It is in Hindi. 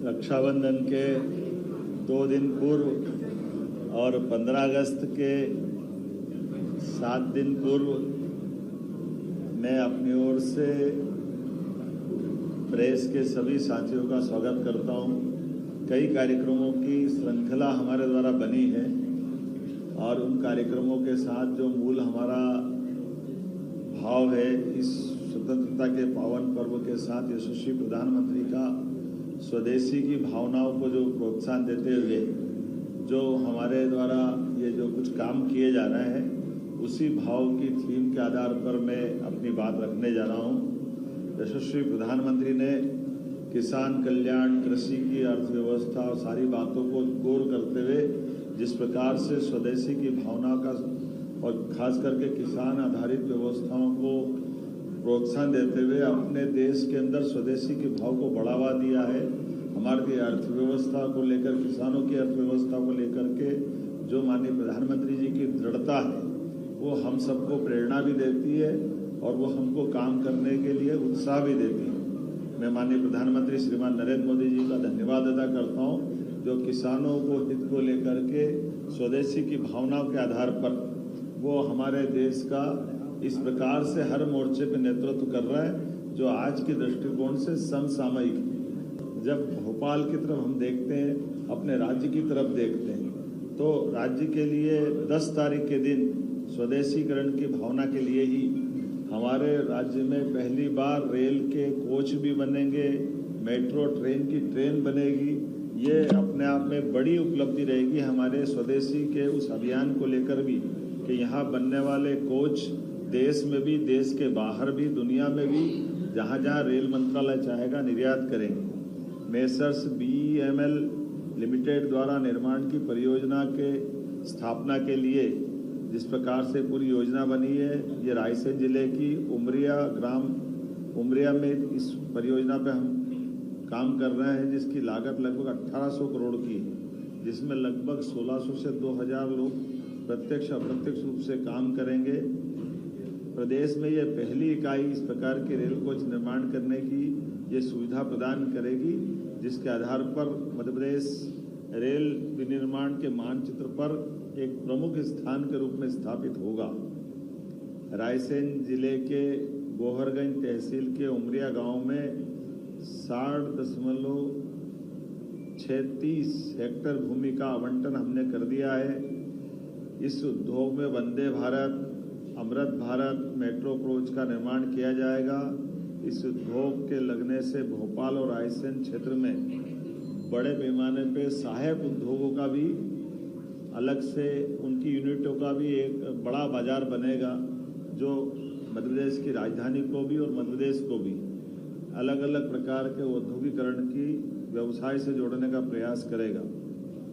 रक्षाबंधन के 2 दिन पूर्व और 15 अगस्त के 7 दिन पूर्व मैं अपनी ओर से प्रेस के सभी साथियों का स्वागत करता हूं। कई कार्यक्रमों की श्रृंखला हमारे द्वारा बनी है और उन कार्यक्रमों के साथ जो मूल हमारा भाव है, इस स्वतंत्रता के पावन पर्व के साथ यशस्वी प्रधानमंत्री का स्वदेशी की भावनाओं को जो प्रोत्साहन देते हुए जो हमारे द्वारा ये जो कुछ काम किए जा रहे हैं, उसी भाव की थीम के आधार पर मैं अपनी बात रखने जा रहा हूँ। यशस्वी प्रधानमंत्री ने किसान कल्याण, कृषि की अर्थव्यवस्था और सारी बातों को गौर करते हुए जिस प्रकार से स्वदेशी की भावना का और खास करके किसान आधारित व्यवस्थाओं को प्रोत्साहन देते हुए अपने देश के अंदर स्वदेशी के भाव को बढ़ावा दिया है। हमारी अर्थव्यवस्था को लेकर, किसानों की अर्थव्यवस्था को लेकर के जो माननीय प्रधानमंत्री जी की दृढ़ता है, वो हम सबको प्रेरणा भी देती है और वो हमको काम करने के लिए उत्साह भी देती है। मैं माननीय प्रधानमंत्री श्रीमान नरेंद्र मोदी जी का धन्यवाद अदा करता हूँ, जो किसानों को हित को लेकर के स्वदेशी की भावनाओं के आधार पर वो हमारे देश का इस प्रकार से हर मोर्चे पे नेतृत्व कर रहा है, जो आज के दृष्टिकोण से समसामयिक है। जब भोपाल की तरफ हम देखते हैं, अपने राज्य की तरफ देखते हैं, तो राज्य के लिए 10 तारीख के दिन स्वदेशीकरण की भावना के लिए ही हमारे राज्य में पहली बार रेल के कोच भी बनेंगे, मेट्रो ट्रेन की ट्रेन बनेगी। ये अपने आप में बड़ी उपलब्धि रहेगी हमारे स्वदेशी के उस अभियान को लेकर भी, कि यहाँ बनने वाले कोच देश में भी, देश के बाहर भी, दुनिया में भी जहाँ जहाँ रेल मंत्रालय चाहेगा निर्यात करेंगे। मेसर्स BEML लिमिटेड द्वारा निर्माण की परियोजना के स्थापना के लिए जिस प्रकार से पूरी योजना बनी है, ये रायसेन जिले की उमरिया में इस परियोजना पे हम काम कर रहे हैं, जिसकी लागत लगभग 1800 करोड़ की है, जिसमें लगभग 1600 से 2000 लोग प्रत्यक्ष अप्रत्यक्ष रूप से काम करेंगे। प्रदेश में यह पहली इकाई इस प्रकार के रेल कोच निर्माण करने की ये सुविधा प्रदान करेगी, जिसके आधार पर मध्य प्रदेश रेल विनिर्माण के मानचित्र पर एक प्रमुख स्थान के रूप में स्थापित होगा। रायसेन जिले के गोहरगंज तहसील के उमरिया गांव में 60.36 हेक्टेयर भूमि का आवंटन हमने कर दिया है। इस उद्योग में वंदे भारत, अमृत भारत मेट्रो कोच का निर्माण किया जाएगा। इस उद्योग के लगने से भोपाल और रायसेन क्षेत्र में बड़े पैमाने पे सहायक उद्योगों का भी अलग से, उनकी यूनिटों का भी एक बड़ा बाजार बनेगा, जो मध्य प्रदेश की राजधानी को भी और मध्य प्रदेश को भी अलग अलग प्रकार के औद्योगिकरण की व्यवसाय से जोड़ने का प्रयास करेगा।